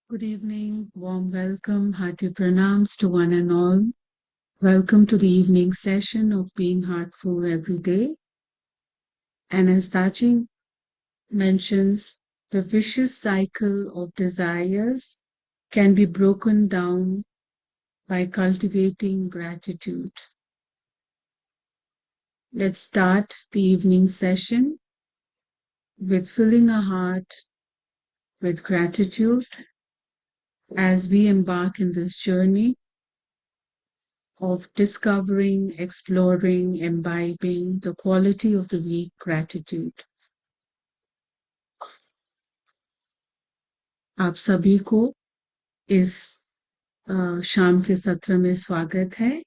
Good evening, warm welcome, hearty pranams to one and all. Welcome to the evening session of Being Heartful Every Day. And as Tachi mentions, the vicious cycle of desires can be broken down by cultivating gratitude. Let's start the evening session with filling our heart with gratitude as we embark in this journey of discovering, exploring, imbibing the quality of the week gratitude. आप सभी को इस शाम के सत्र में स्वागत है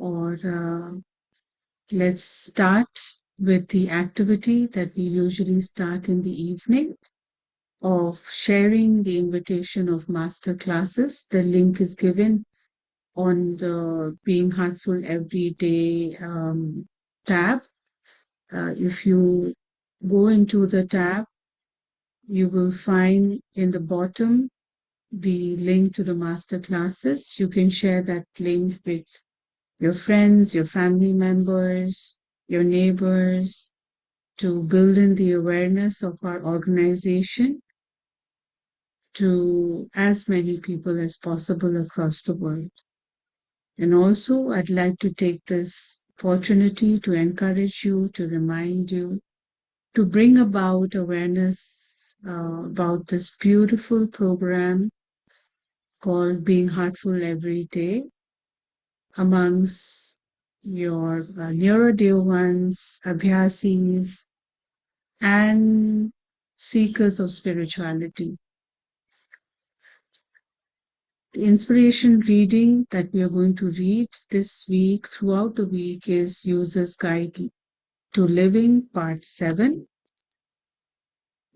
और let's start with the activity that we usually start in the evening of sharing the invitation of master classes. The link is given on the Being Heartful Every Day tab. If you go into the tab, you will find in the bottom the link to the master classes. You can share that link with your friends, your family members, your neighbors to build in the awareness of our organization to as many people as possible across the world. And also, I'd like to take this opportunity to encourage you, to remind you, to bring about awareness about this beautiful program called Being Heartful Every Day amongst your nearer dear ones, abhyasis, and seekers of spirituality. The inspiration reading that we are going to read this week, throughout the week, is User's Guide to Living, Part 7.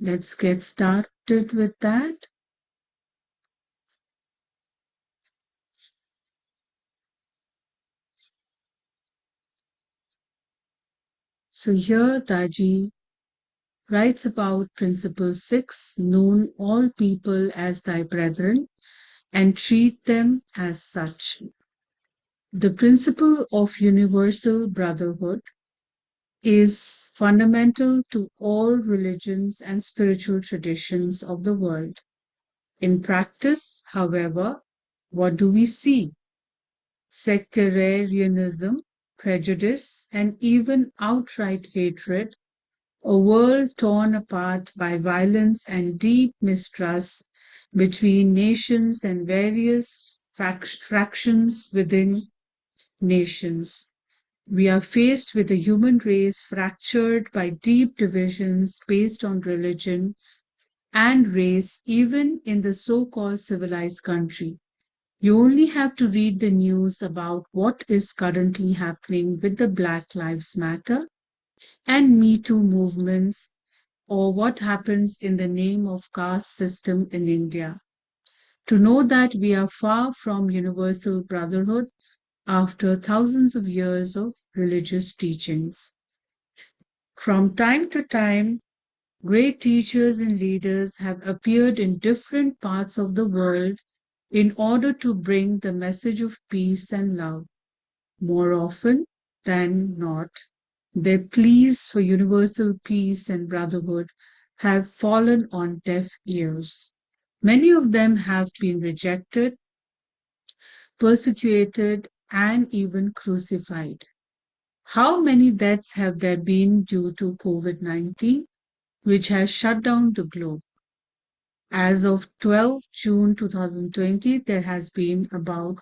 Let's get started with that. So here Taji writes about Principle 6, known all people as thy brethren and treat them as such. The principle of universal brotherhood is fundamental to all religions and spiritual traditions of the world. In practice, however, what do we see? Sectarianism, prejudice, and even outright hatred, a world torn apart by violence and deep mistrust between nations and various fractions within nations. We are faced with a human race fractured by deep divisions based on religion and race, even in the so-called civilized country. You only have to read the news about what is currently happening with the Black Lives Matter and Me Too movements, or what happens in the name of caste system in India, to know that we are far from universal brotherhood after thousands of years of religious teachings. From time to time, great teachers and leaders have appeared in different parts of the world in order to bring the message of peace and love. More often than not, their pleas for universal peace and brotherhood have fallen on deaf ears. Many of them have been rejected, persecuted, and even crucified. How many deaths have there been due to COVID-19, which has shut down the globe? As of 12 June 2020, there has been about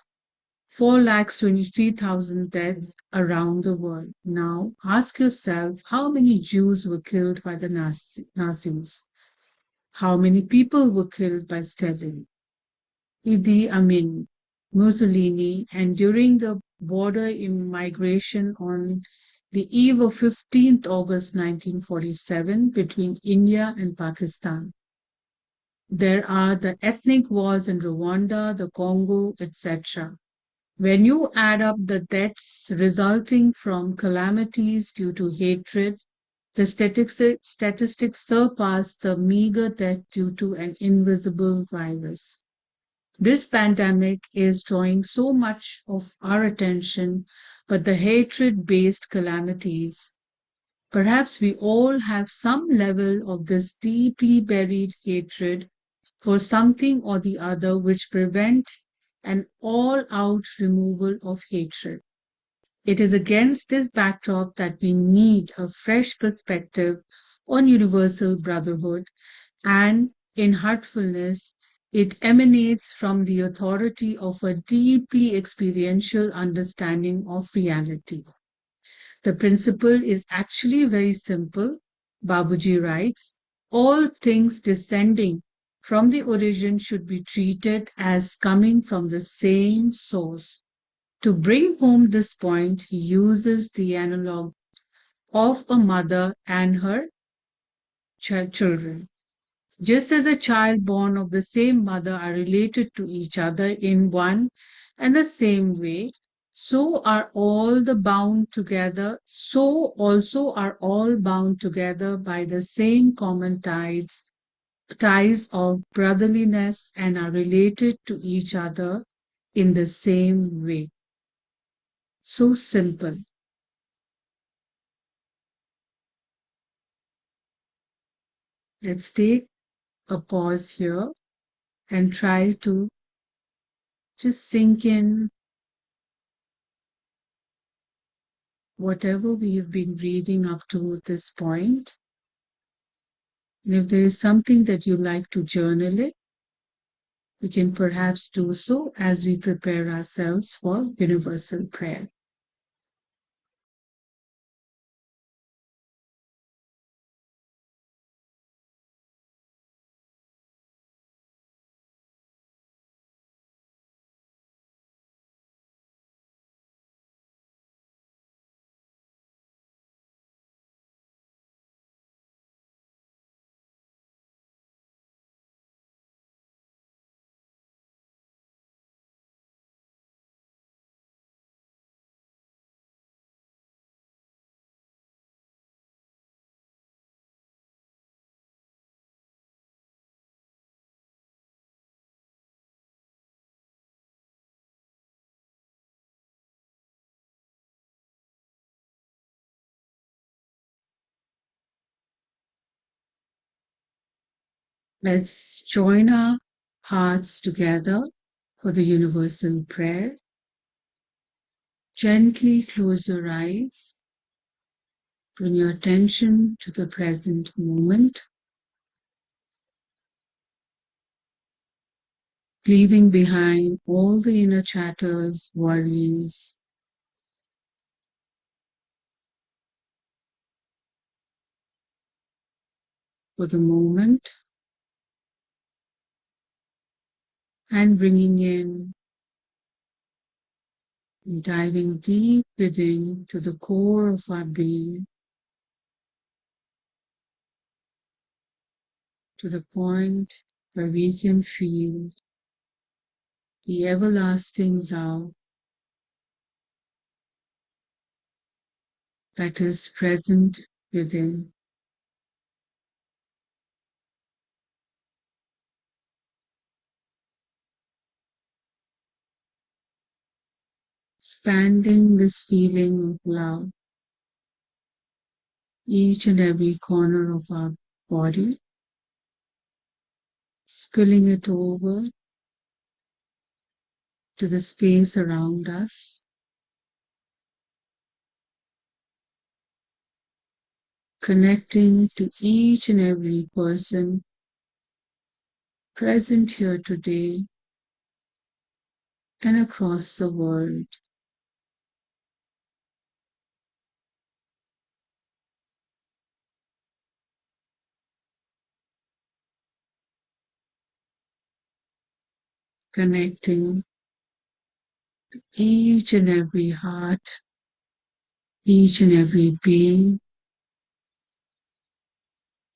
4,23,000 deaths around the world. Now, ask yourself, how many Jews were killed by the Nazis? How many people were killed by Stalin, Idi Amin, Mussolini, and during the border immigration on the eve of 15th August 1947 between India and Pakistan? There are the ethnic wars in Rwanda, the Congo, etc. When you add up the deaths resulting from calamities due to hatred, The statistics surpass the meager death due to an invisible virus. This pandemic is drawing so much of our attention, but the hatred based calamities, perhaps we all have some level of this deeply buried hatred for something or the other which prevent an all out removal of hatred. It is against this backdrop that we need a fresh perspective on universal brotherhood, and in heartfulness, it emanates from the authority of a deeply experiential understanding of reality. The principle is actually very simple. Babuji writes, all things descending from the origin should be treated as coming from the same source. To bring home this point, he uses the analog of a mother and her children. Just as a child born of the same mother are related to each other in one and the same way, so are all the bound together, so also are all bound together by the same common ties of brotherliness and are related to each other in the same way. So simple. Let's take a pause here and try to just sink in whatever we have been reading up to this point. And if there is something that you like to journal it, we can perhaps do so as we prepare ourselves for universal prayer. Let's join our hearts together for the universal prayer. Gently close your eyes. Bring your attention to the present moment, leaving behind all the inner chatters, worries. For the moment, and bringing in, diving deep within to the core of our being, to the point where we can feel the everlasting love that is present within. Expanding this feeling of love each and every corner of our body, spilling it over to the space around us, connecting to each and every person present here today and across the world. Connecting each and every heart, each and every being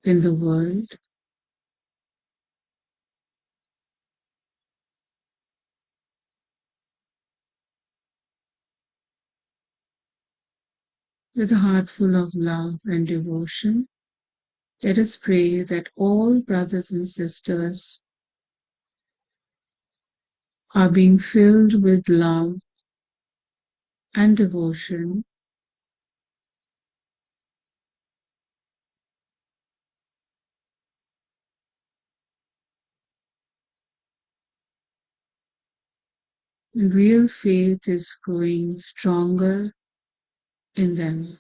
in the world. With a heart full of love and devotion, let us pray that all brothers and sisters are being filled with love and devotion, and real faith is growing stronger in them.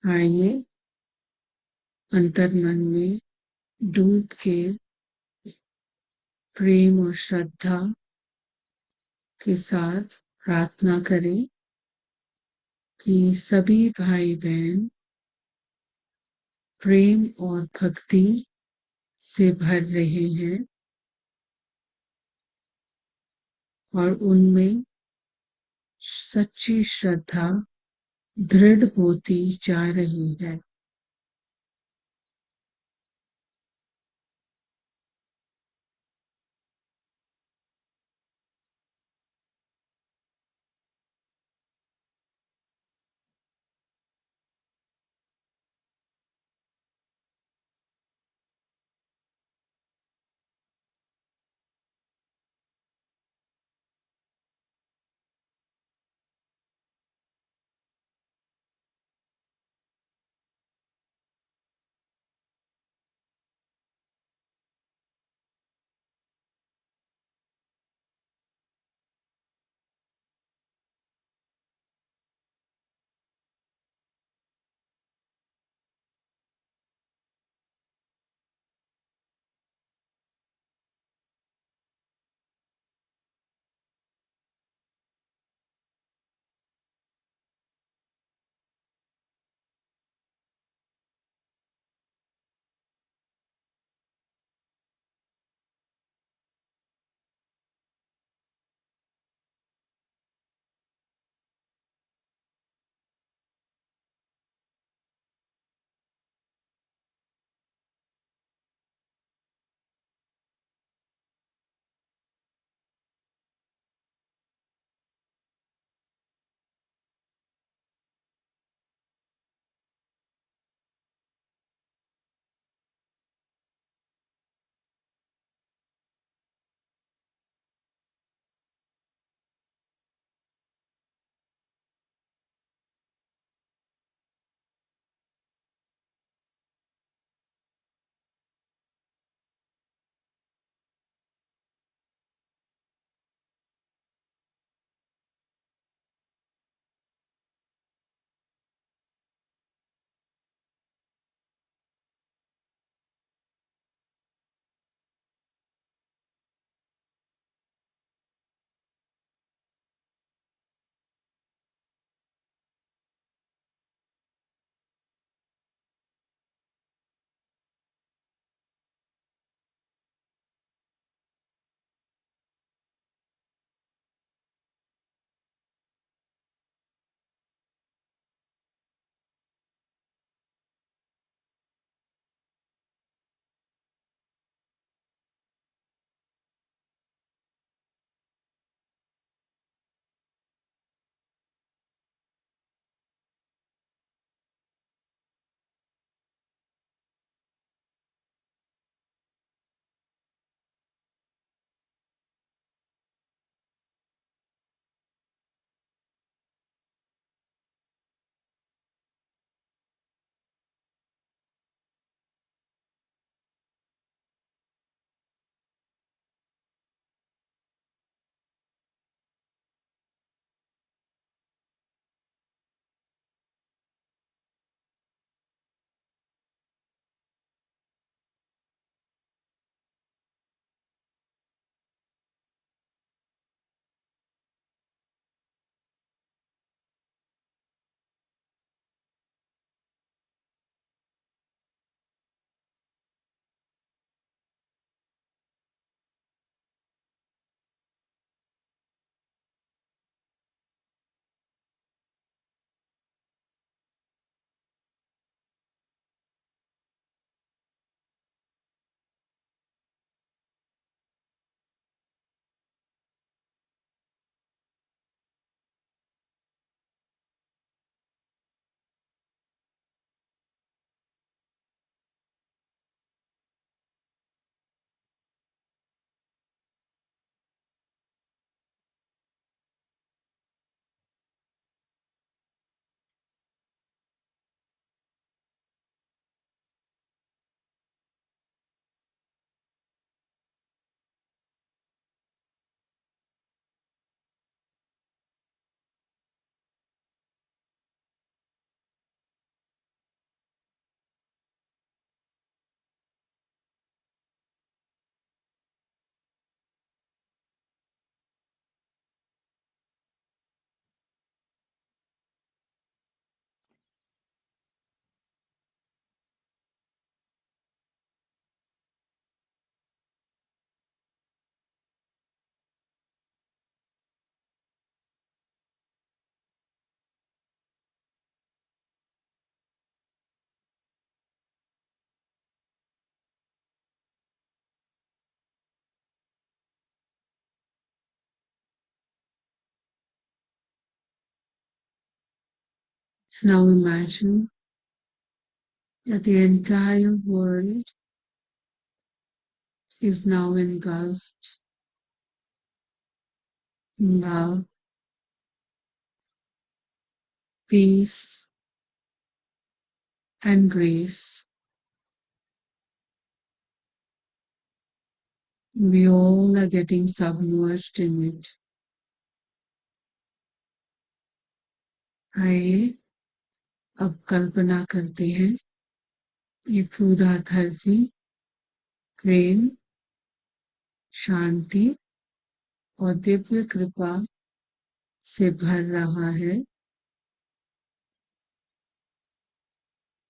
आइए अंतर्मन में डूब के प्रेम और श्रद्धा के साथ प्रार्थना करें कि सभी भाई बहन प्रेम और भक्ति से भर रहे हैं और उनमें सच्ची श्रद्धा दृढ़ होती जा रही है। So now imagine that the entire world is now engulfed in love, peace, and grace. We all are getting submerged in it. आइए अब कल्पना करते हैं ये पूरा धरती प्रेम, शांति और दिव्य कृपा से भर रहा है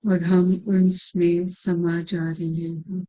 और हम उसमें समा जा रहे हैं।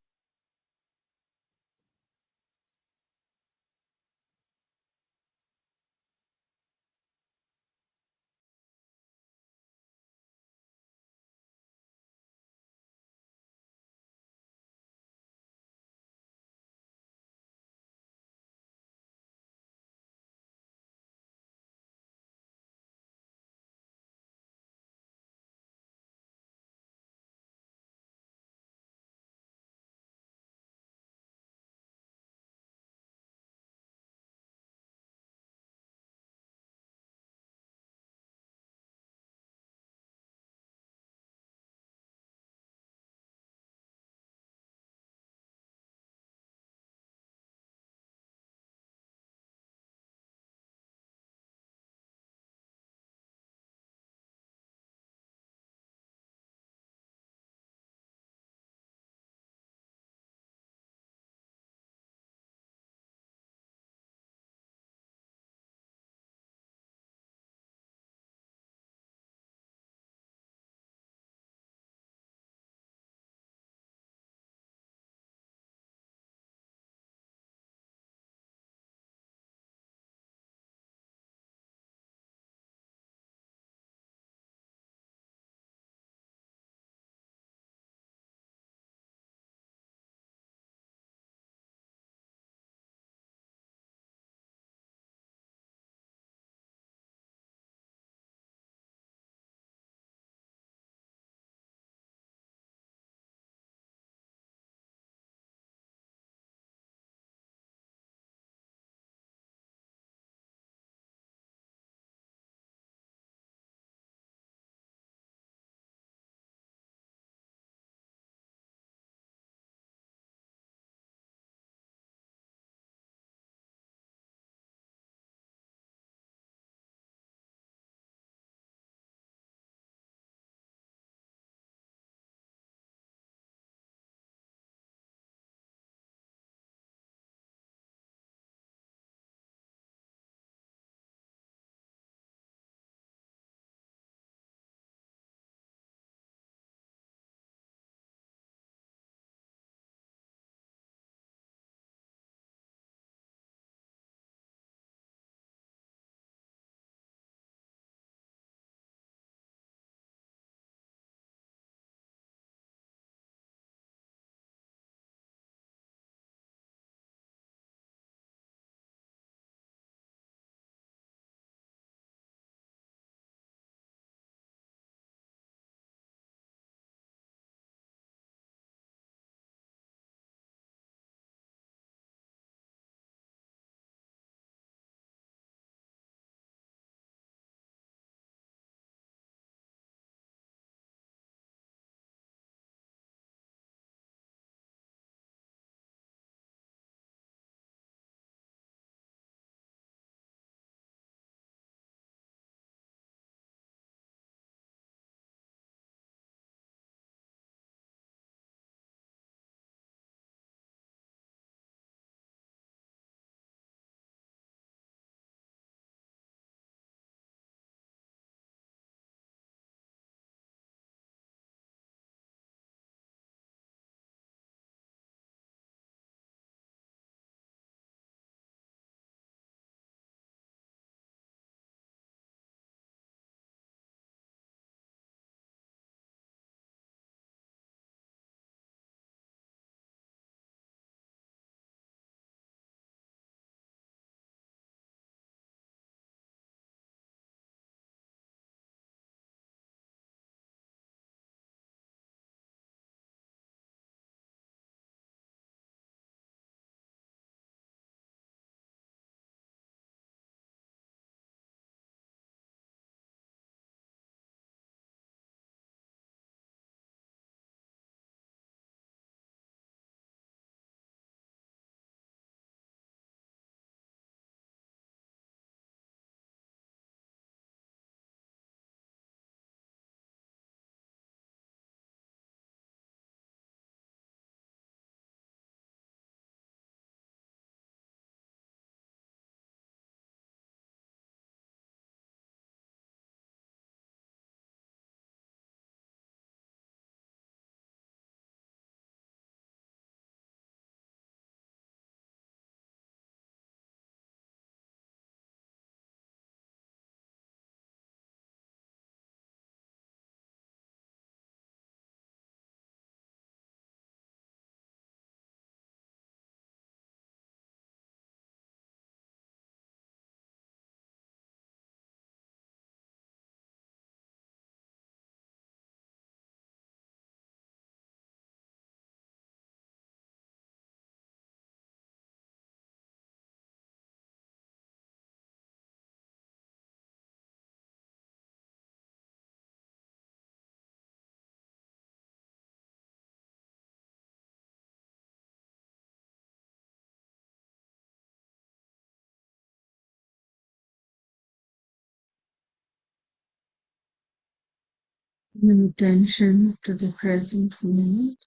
Bring attention to the present moment.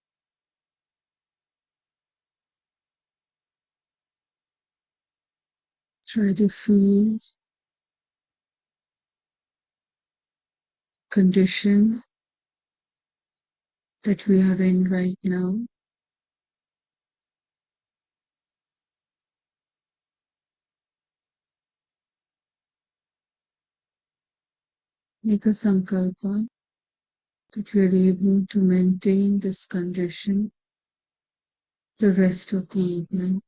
Try to feel condition that we are in right now. Make a sankalpa that we are able to maintain this condition the rest of the evening.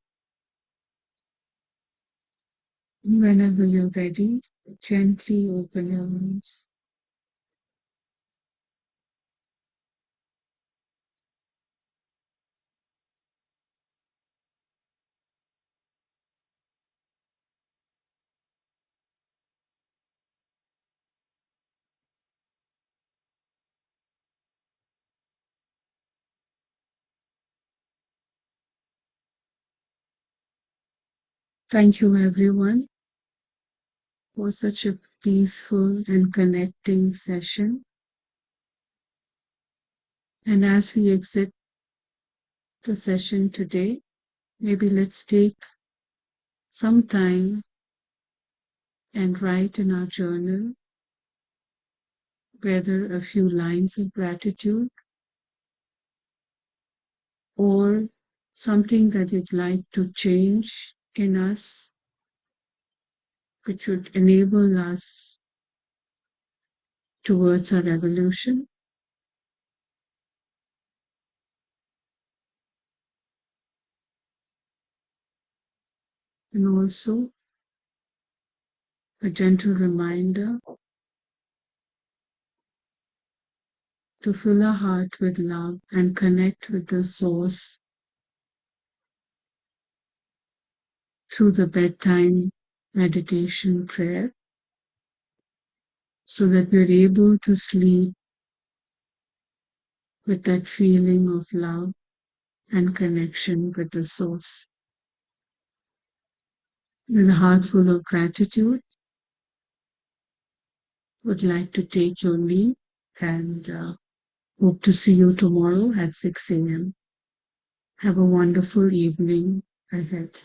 Whenever you're ready, gently open your eyes. Thank you, everyone, for such a peaceful and connecting session. And as we exit the session today, maybe let's take some time and write in our journal whether a few lines of gratitude or something that you'd like to change in us, which would enable us towards our evolution. And also a gentle reminder to fill our heart with love and connect with the source through the bedtime meditation prayer so that we're able to sleep with that feeling of love and connection with the source. With a heart full of gratitude, would like to take your leave and hope to see you tomorrow at 6 a.m. Have a wonderful evening ahead.